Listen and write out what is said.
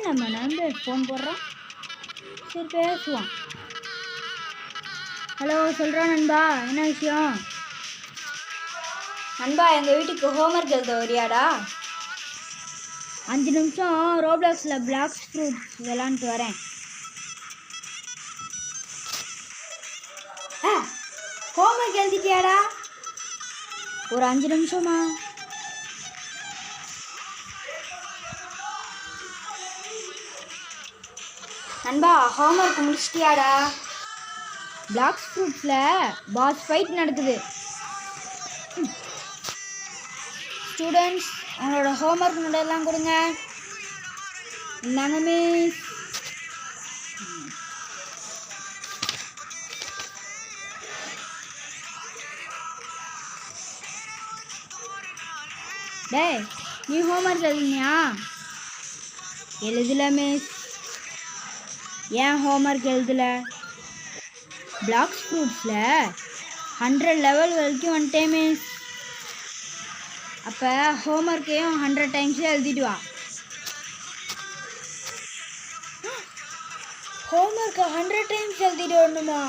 நம்ம நண்பர் ஃபோன் போடுறோம். சரி பேசுவான். ஹலோ சொல்கிறோம் நண்பா, என்ன விஷயம்? நண்பா, எங்கள் வீட்டுக்கு ஹோம்ஒர்க் எழுத வரியாடா? 5 நிமிஷம் ரோப்ளாக்ஸில் பிளாக் ஃப்ரூட்ஸ் விளாண்டுட்டு வரேன். ஹோம்ஒர்க் எழுதிட்டியாடா? ஒரு 5 நிமிஷமா? நண்பா, ஹோம்ஒர்க் முடிச்சிட்டியாடா? பிளாக் ஃப்ரூட்ஸில் பாஸ் ஃபைட் நடக்குது. ஸ்டூடெண்ட்ஸ், உங்களோட ஹோம்ஒர்க் நோட்டெல்லாம் கொடுங்க. இந்தாங்க மிஸ். டேய், நீ ஹோம்ஒர்க் எழுதினியா? எழுதல மிஸ். ஏன் ஹோம்ஒர்க் எழுதல? பிளாக் ஃப்ரூட்ஸில் 100 லெவல் வரைக்கும் வந்துட்டேன் மிஸ். அப்போ ஹோம்ஒர்க்கையும் 100 டைம்ஸே எழுதிட்டு வா. ஹோம்ஒர்க்கை 100 டைம்ஸ் எழுதிட்டு வரணுமா?